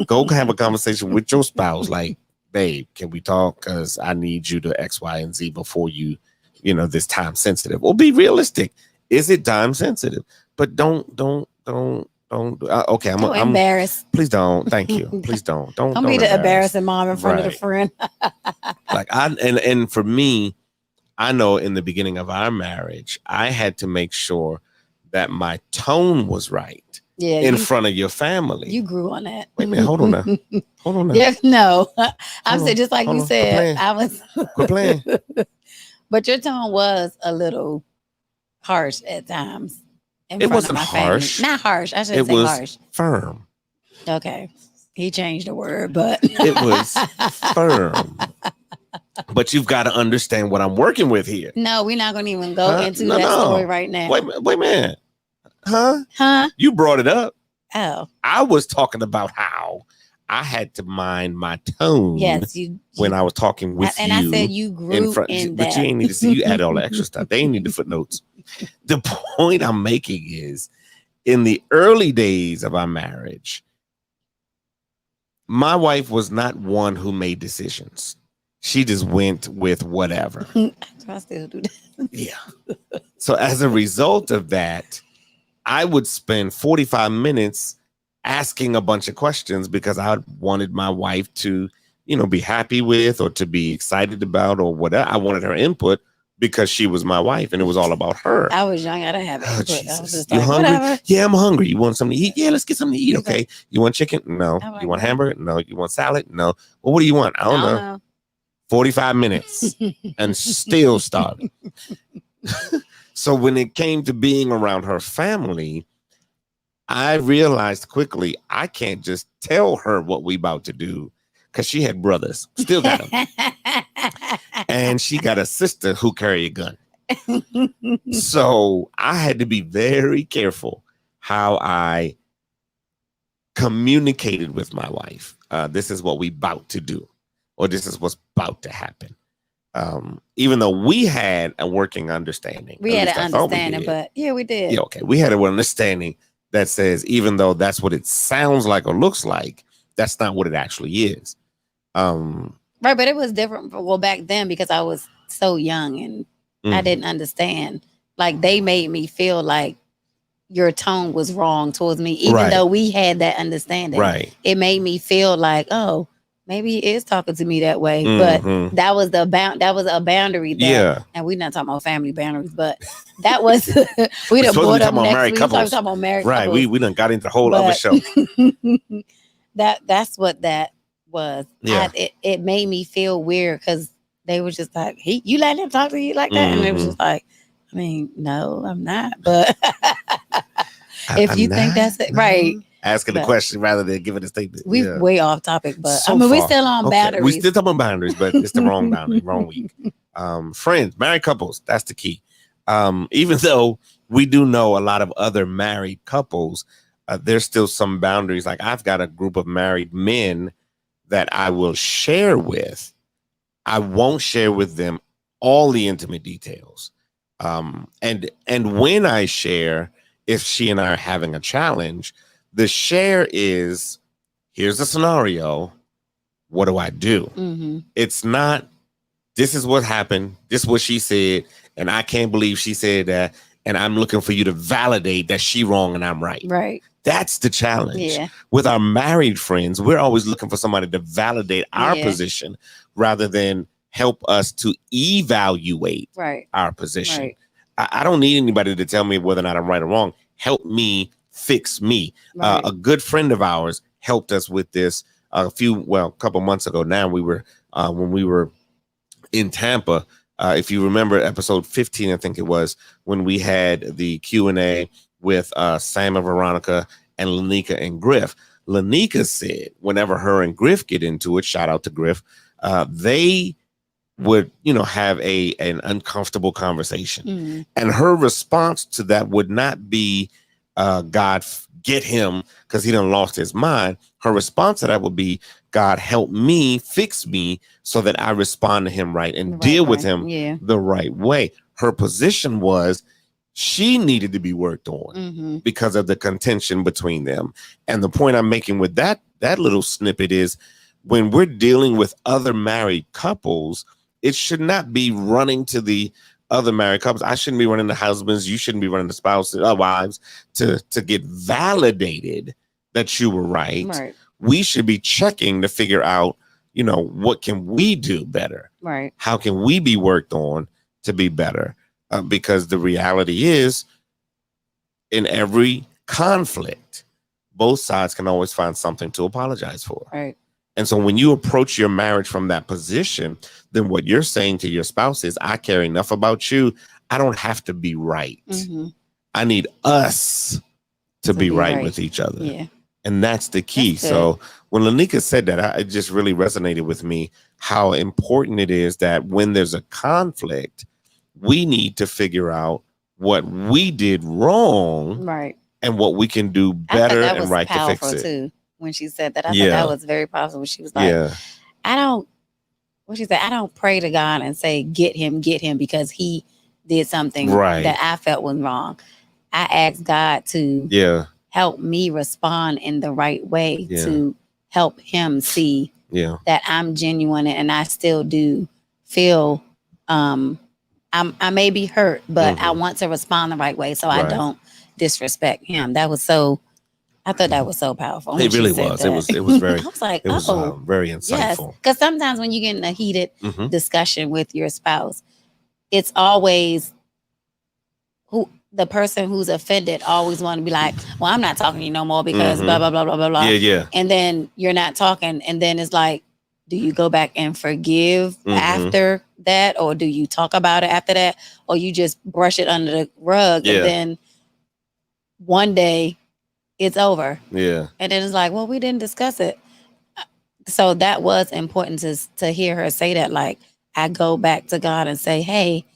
Go have a conversation with your spouse, like, "Babe, can we talk? Because I need you to X, Y, and Z before you know, this time sensitive." Or be realistic. Is it time sensitive? But don't. Okay, I'm embarrassed. Please don't. Thank you. Please don't. Don't be the embarrassing mom in front of the friend. Like and for me, I know in the beginning of our marriage, I had to make sure that my tone was right in front of your family. You grew on that. Wait a minute. Hold on now. Hold on now. Yeah, no. I'm saying just like you said, I was. Quit playing. But your tone was a little harsh at times. It wasn't harsh. Not harsh. I shouldn't say harsh. Firm. Okay. He changed the word, but it was firm. But you've got to understand what I'm working with here. No, we're not going to even go into that story right now. Wait a minute. Huh? You brought it up. Oh. I was talking about how I had to mind my tone. Yes, when I was talking with and you. And I said you grew in but that. You ain't need to see. You added all the extra stuff. They ain't need the footnotes. The point I'm making is, in the early days of our marriage, my wife was not one who made decisions. She just went with whatever. I still do that. Yeah. So as a result of that, I would spend 45 minutes asking a bunch of questions because I wanted my wife to, be happy with or to be excited about or whatever. I wanted her input because she was my wife and it was all about her. I was young. I didn't have input. I was just you like, hungry? Whatever. Yeah, I'm hungry. You want something to eat? Yeah, let's get something to eat. Okay. You want chicken? No. Like, you want hamburger? No. You want salad? No. Well, what do you want? I don't know. 45 minutes and still starving. So when it came to being around her family, I realized quickly I can't just tell her what we about to do because she had brothers, still got them. And she got a sister who carried a gun. So I had to be very careful how I communicated with my wife. This is what we about to do, or this is what's about to happen. Even though we had a working understanding. We had an understanding, but yeah, we did. Yeah, okay. We had an understanding that says, even though that's what it sounds like or looks like, that's not what it actually is. Right, but it was different. Well, back then, because I was so young and I didn't understand. Like, they made me feel like your tone was wrong towards me, even though we had that understanding. Right. It made me feel like, oh, maybe he is talking to me that way. But that was a boundary. And we're not talking about family boundaries, but that was we done brought up next. We talking about married couples. Right. We done got into the whole other show. That's what that was. Yeah. It made me feel weird because they were just like, you let him talk to you like that? And it was just like, I mean, no, I'm not. But if you think that's it, right. Asking the question rather than giving a statement. We way off topic, but we still on boundaries. We still talking about boundaries, but it's the wrong boundary, wrong week. Friends, married couples, that's the key. Even though we do know a lot of other married couples, there's still some boundaries. Like, I've got a group of married men that I will share with. I won't share with them all the intimate details. And when I share, if she and I are having a challenge, the share is, here's a scenario. what do I do? Mm-hmm. It's not, this is what happened. This is what she said. And I can't believe she said that. And I'm looking for you to validate that she wrong and I'm right. Right. That's the challenge. Yeah. With our married friends, we're always looking for somebody to validate our position rather than help us to evaluate our position. Right. I don't need anybody to tell me whether or not I'm right or wrong. Help me fix me. Right. A good friend of ours helped us with this a couple months ago now. We were when we were in Tampa. If you remember episode 15, I think it was, when we had the Q&A with Sam and Veronica and Lanika and Griff. Lanika said whenever her and Griff get into it, shout out to Griff, they would, have an uncomfortable conversation. Mm-hmm. And her response to that would not be, God, get him because he done lost his mind. Her response to that would be, God, help me, fix me so that I respond to him right and deal with him the right way. Her position was she needed to be worked on because of the contention between them. And the point I'm making with that little snippet is, when we're dealing with other married couples, it should not be running to the other married couples. I shouldn't be running the husbands. You shouldn't be running the spouses, wives, to get validated that you were right. Right. We should be checking to figure out, what can we do better? Right. How can we be worked on to be better? Because the reality is, in every conflict, both sides can always find something to apologize for. Right. And so when you approach your marriage from that position, then what you're saying to your spouse is, I care enough about you. I don't have to be right. Mm-hmm. I need us to be right with each other. Yeah. And that's the key. So when Lanika said that, it just really resonated with me how important it is that when there's a conflict, we need to figure out what we did wrong, right, and what we can do better and right to fix it. Too, when she said that, I thought that was very powerful. She was like, I don't pray to God and say, get him because he did something that I felt was wrong. I asked God to help me respond in the right way to help him see that I'm genuine and I still do feel I may be hurt, but I want to respond the right way so I don't disrespect him. I thought that was so powerful. It really was. It was very. I was like, it was very insightful. Because sometimes when you get in a heated discussion with your spouse, it's always the person who's offended always want to be like, well, I'm not talking to you no more because blah, blah, blah, blah, blah, blah. Yeah. And then you're not talking. And then it's like, do you go back and forgive after that? Or do you talk about it after that? Or you just brush it under the rug and then one day it's over. Yeah. And then it's like, well, we didn't discuss it. So that was important to hear her say that. Like, I go back to God and say, hey,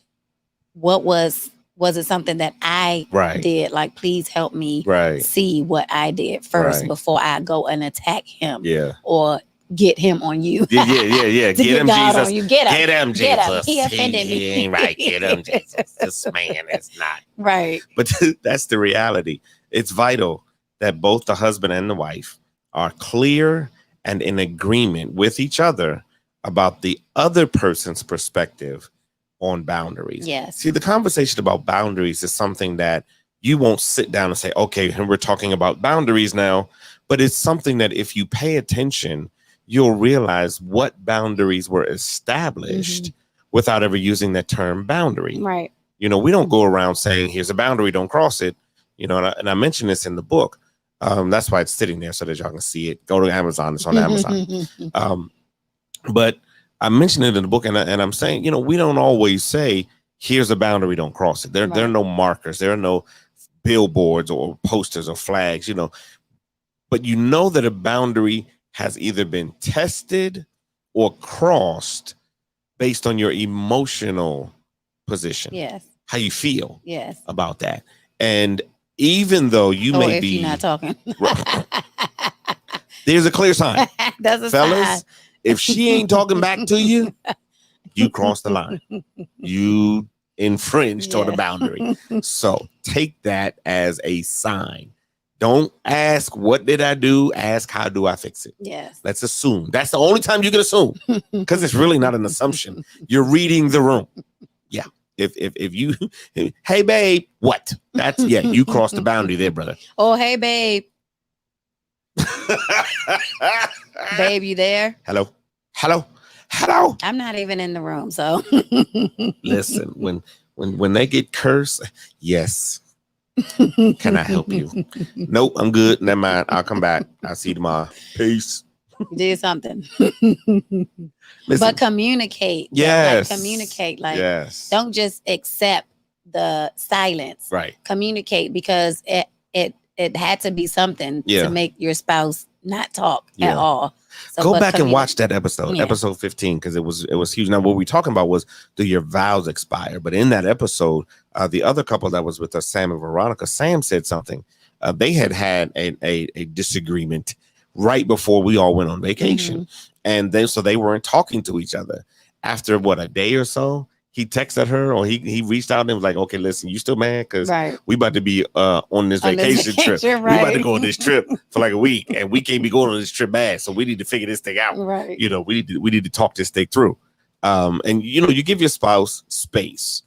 what was it something that I did? Like, please help me see what I did first before I go and attack him. Yeah. Or get him on you. Yeah. Get him, Jesus. On you. Get him, Jesus. Get him. He offended me. He ain't right. Get him, Jesus. This man is not. Right. But that's the reality. It's vital that both the husband and the wife are clear and in agreement with each other about the other person's perspective on boundaries. Yes. See, the conversation about boundaries is something that you won't sit down and say, okay, and we're talking about boundaries now, but it's something that if you pay attention, you'll realize what boundaries were established without ever using that term boundary. Right. We don't go around saying, here's a boundary, don't cross it. And I mentioned this in the book. That's why it's sitting there so that y'all can see it. Go to Amazon. It's on Amazon. But I mentioned it in the book, and I'm saying, we don't always say, here's a boundary, don't cross it. There are no markers. There are no billboards or posters or flags, But that a boundary has either been tested or crossed based on your emotional position. Yes. How you feel about that. And even though you may if be you're not talking. There's a clear sign. That's a Fellas, sign. If she ain't talking back to you, you crossed the line. You infringed on the boundary. So take that as a sign Don't ask, what did I do? Ask, how do I fix it? Yes. Let's assume. That's the only time you can assume, because it's really not an assumption. You're reading the room. Yeah. If you, hey, babe, what? That's, yeah, you crossed the boundary there, brother. Oh, hey, babe. Babe, you there? Hello. Hello. Hello. I'm not even in the room, so. Listen, when they get cursed, yes. Can I help you? Nope, I'm good. Never mind. I'll come back. I'll see you tomorrow. Peace. You did something. Listen, But communicate. yes. Like, communicate. Like, yes. don't just accept the silence. Right. Communicate, because it had to be something Yeah. to make your spouse not talk Yeah. at all. So, Go but back and watch that episode, Yeah. episode 15, because it was huge. Now, what we're talking about was, do your vows expire? But in that episode, the other couple that was with us, Sam and Veronica, Sam said something. They had a disagreement right before we all went on vacation. And then so they weren't talking to each other. After a day or so, he texted her, or he reached out and was like, okay, listen, you still mad? Because Right. we about to be on this vacation trip. Right. We about to go on this trip for like a week, and we can't be going on this trip bad. So we need to figure this thing out. Right. You know, we need to talk this thing through. And you give your spouse space.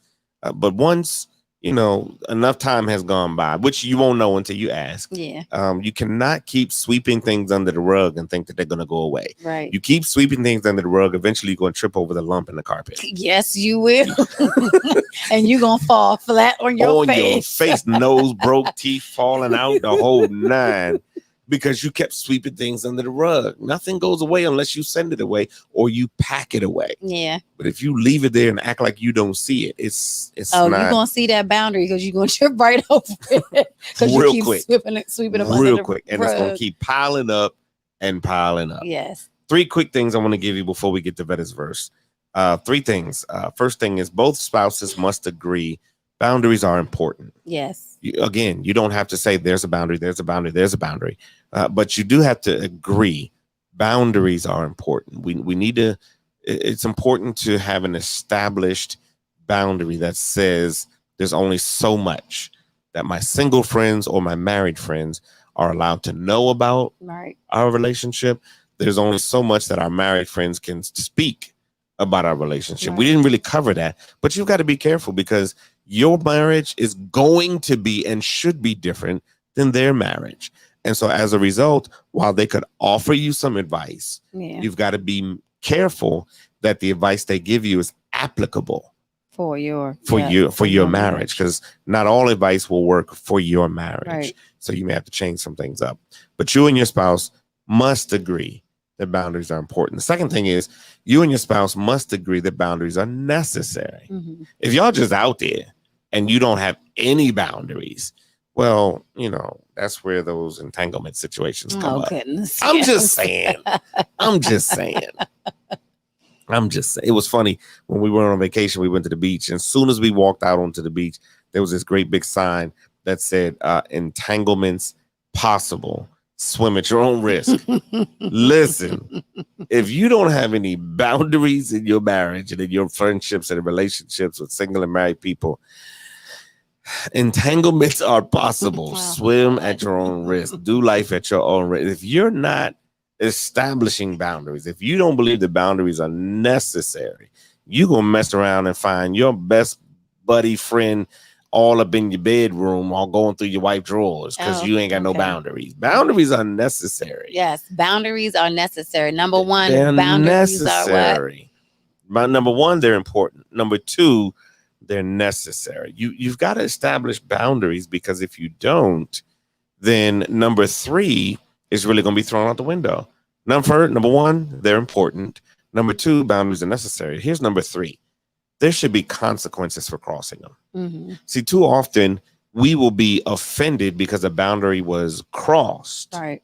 But once, enough time has gone by, which you won't know until you ask. Yeah. You cannot keep sweeping things under the rug and think that they're going to go away. Right. You keep sweeping things under the rug, eventually you're going to trip over the lump in the carpet. Yes, you will. And you're going to fall flat on your face. Nose broke, teeth falling out, the whole nine, because you kept sweeping things under the rug. Nothing goes away unless you send it away or you pack it away. Yeah. But if you leave it there and act like you don't see it, it's Oh, not. you're going to see that boundary, because you're going to trip right over it. Because you keep sweeping them under real the quick. And rug. it's going to keep piling up and piling up. Yes. 3 quick things I want to give you before we get to Vetta's verse. 3 things. First thing is, both spouses must agree boundaries are important. Yes. You don't have to say there's a boundary, there's a boundary, there's a boundary. But you do have to agree boundaries are important. We need to, it's important to have an established boundary that says there's only so much that my single friends or my married friends are allowed to know about our relationship. There's only so much that our married friends can speak about our relationship. Right. We didn't really cover that, but you've got to be careful, because your marriage is going to be and should be different than their marriage. And so as a result, while they could offer you some advice, you've got to be careful that the advice they give you is applicable for your marriage, because not all advice will work for your marriage. Right. So you may have to change some things up. But you and your spouse must agree that boundaries are important. The second thing is, you and your spouse must agree that boundaries are necessary. If y'all just out there and you don't have any boundaries, well, that's where those entanglement situations come up. Goodness. I'm just saying. It was funny when we were on vacation. We went to the beach, and as soon as we walked out onto the beach, there was this great big sign that said, entanglements possible. Swim at your own risk. Listen, if you don't have any boundaries in your marriage and in your friendships and relationships with single and married people, entanglements are possible. Wow. Swim at your own risk. Do life at your own risk. If you're not establishing boundaries, if you don't believe the boundaries are necessary, you're going to mess around and find your best buddy friend all up in your bedroom while going through your wife drawers because you ain't got no boundaries. Boundaries are necessary. Yes, boundaries are necessary. Number one, they're boundaries necessary. Number one, they're important. Number two, they're necessary. You've got to establish boundaries, because if you don't, then number three is really going to be thrown out the window. Number one, they're important. Number two, boundaries are necessary. Here's number three. There should be consequences for crossing them. Mm-hmm. See, too often we will be offended because a boundary was crossed, right?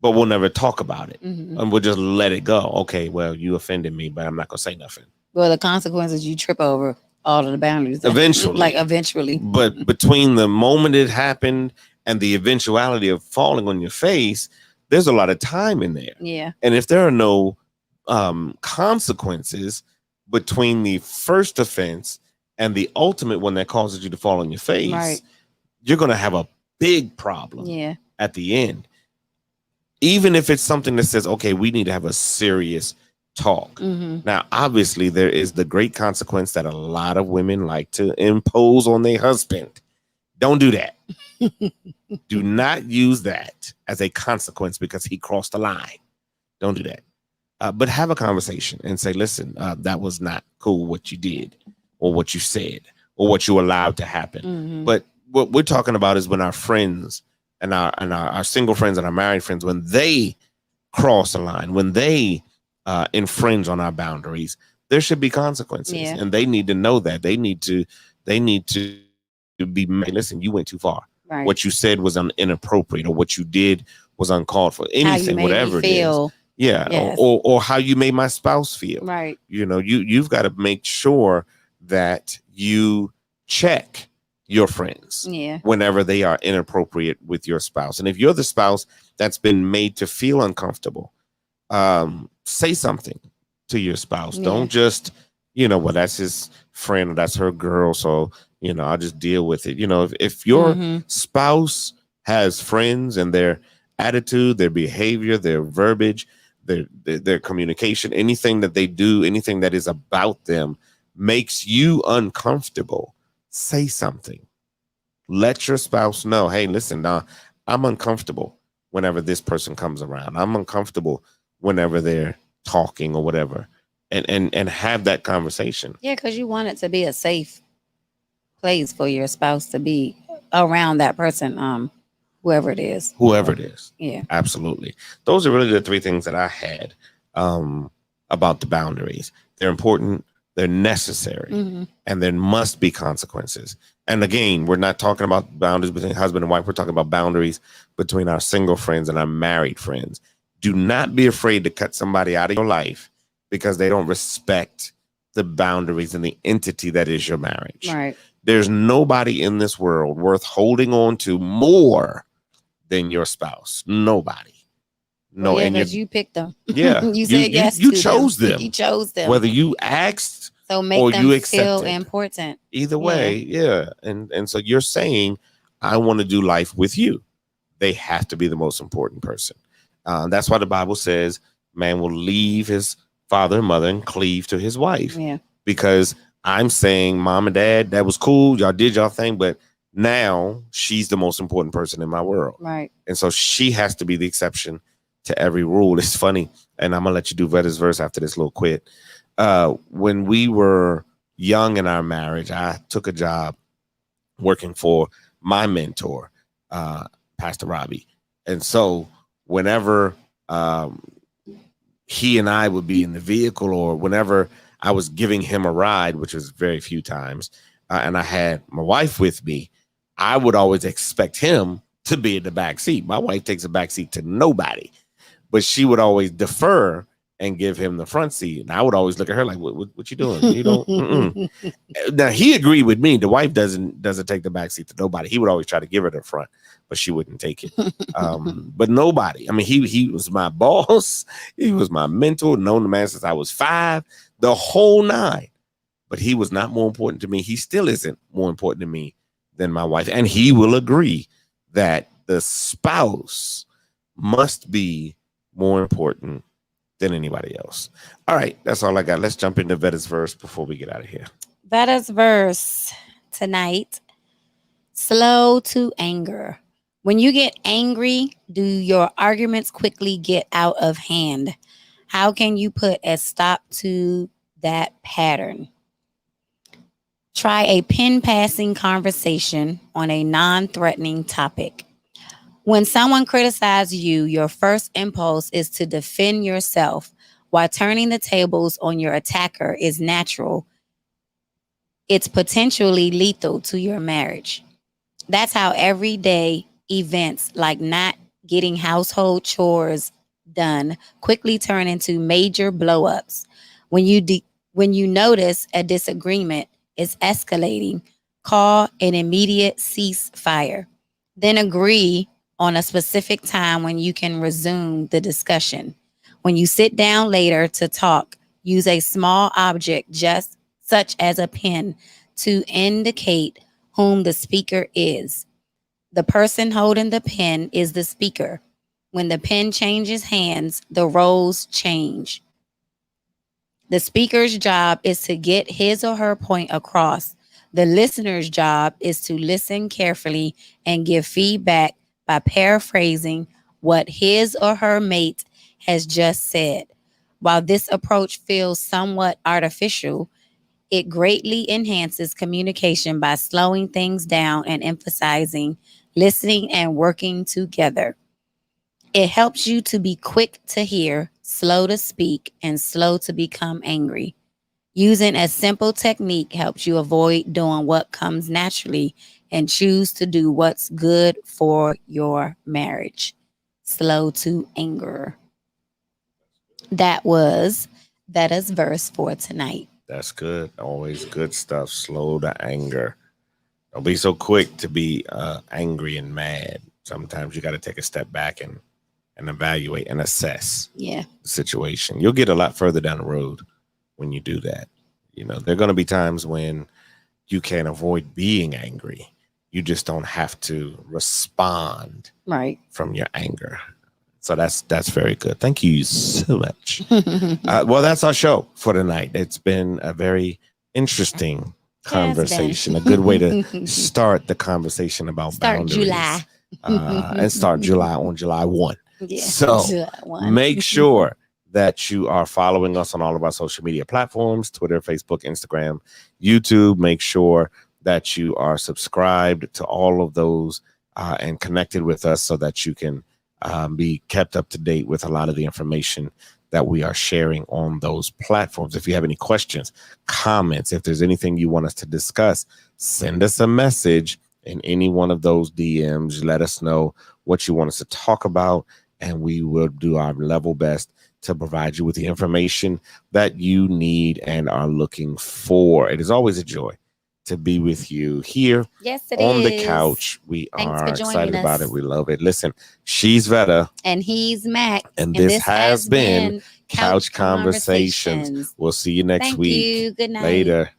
But we'll never talk about it, Mm-hmm. and we'll just let it go. Okay, well, you offended me, but I'm not gonna say nothing. Well, the consequences, you trip over all of the boundaries eventually. But between the moment it happened and the eventuality of falling on your face, there's a lot of time in there. Yeah. And if there are no consequences between the first offense and the ultimate one that causes you to fall on your face, right, you're going to have a big problem. Yeah. at the end. Even if it's something that says, okay, we need to have a serious talk. Now, obviously, there is the great consequence that a lot of women like to impose on their husband. Don't do that. Do not use that as a consequence because he crossed the line. Don't do that. But have a conversation and say, listen, that was not cool what you did or what you said or what you allowed to happen. But what we're talking about is when our friends and our single friends and our married friends, when they cross the line, when they infringe on our boundaries, there should be consequences. And they need to know that. They need to be, listen, you went too far. Right. What you said was inappropriate, or what you did was uncalled for. Anything, whatever it is. Yeah. Yes. Or how you made my spouse feel. Right. You know, you've got to make sure that you check your friends whenever they are inappropriate with your spouse. And if you're the spouse that's been made to feel uncomfortable, say something to your spouse. Don't just, well, that's his friend or that's her girl, so I'll just deal with it. If your spouse has friends and their attitude, their behavior, their verbiage, their communication, anything that they do, anything that is about them makes you uncomfortable, say something. Let your spouse know, hey, listen, I'm uncomfortable whenever this person comes around. I'm uncomfortable whenever they're talking or whatever, and have that conversation. Yeah, because you want it to be a safe place for your spouse to be around that person, whoever it is. Yeah, absolutely. Those are really the three things that I had about the boundaries. They're important, they're necessary, and there must be consequences. And again, we're not talking about boundaries between husband and wife. We're talking about boundaries between our single friends and our married friends. Do not be afraid to cut somebody out of your life because they don't respect the boundaries and the entity that is your marriage. Right. There's nobody in this world worth holding on to more than your spouse. Nobody. No, and you picked them. Yeah, you said yes. You chose them. You chose them. Whether you asked, so make or them you feel important. Either way, yeah. And so you're saying, I want to do life with you. They have to be the most important person. That's why the Bible says, man will leave his father and mother and cleave to his wife. Yeah. Because I'm saying, mom and dad, that was cool. Y'all did y'all thing, but now she's the most important person in my world. Right. And so she has to be the exception to every rule. It's funny. And I'm going to let you do Veda's verse after this little quit. When we were young in our marriage, I took a job working for my mentor, Pastor Robbie. And so whenever he and I would be in the vehicle, or whenever I was giving him a ride, which was very few times, and I had my wife with me, I would always expect him to be in the back seat. My wife takes a back seat to nobody, but she would always defer and give him the front seat. And I would always look at her like, what you doing? You don't. Now he agreed with me. The wife doesn't take the back seat to nobody. He would always try to give her the front, but she wouldn't take it. But nobody. I mean, he was my boss. He was my mentor, known the man since I was 5, the whole 9. But he was not more important to me. He still isn't more important to me than my wife. And he will agree that the spouse must be more important than anybody else. All right, that's all I got. Let's jump into Veda's verse before we get out of here. Veda's verse tonight: slow to anger. When you get angry, do your arguments quickly get out of hand? How can you put a stop to that pattern? Try a pen-passing conversation on a non-threatening topic. When someone criticizes you, your first impulse is to defend yourself, while turning the tables on your attacker is natural. It's potentially lethal to your marriage. That's how everyday events like not getting household chores done quickly turn into major blow-ups. When you notice a disagreement is escalating, call an immediate ceasefire. Then agree on a specific time when you can resume the discussion. When you sit down later to talk, use a small object just such as a pen to indicate whom the speaker is. The person holding the pen is the speaker. When the pen changes hands, the roles change. The speaker's job is to get his or her point across. The listener's job is to listen carefully and give feedback by paraphrasing what his or her mate has just said. While this approach feels somewhat artificial, it greatly enhances communication by slowing things down and emphasizing listening and working together. It helps you to be quick to hear, slow to speak, and slow to become angry. Using a simple technique helps you avoid doing what comes naturally and choose to do what's good for your marriage. Slow to anger. That was Vetta's verse for tonight. That's good. Always good stuff. Slow to anger. Don't be so quick to be angry and mad. Sometimes you got to take a step back and evaluate and assess the situation. You'll get a lot further down the road when you do that. You know, there are going to be times when you can't avoid being angry. You just don't have to respond from your anger. So that's very good. Thank you so much. Well, that's our show for tonight. It's been a very interesting conversation, a good way to start the conversation about boundaries. July. And start July on July 1. Yeah, so July 1. Make sure that you are following us on all of our social media platforms, Twitter, Facebook, Instagram, YouTube. Make sure that you are subscribed to all of those and connected with us so that you can be kept up to date with a lot of the information that we are sharing on those platforms. If you have any questions, comments, if there's anything you want us to discuss, send us a message in any one of those DMs. Let us know what you want us to talk about, and we will do our level best to provide you with the information that you need and are looking for. It is always a joy to be with you here on the couch. We are excited about it. We love it. Listen, she's Vetta. And he's Mac. And this has been Couch Conversations. We'll see you next week. Good night. Later.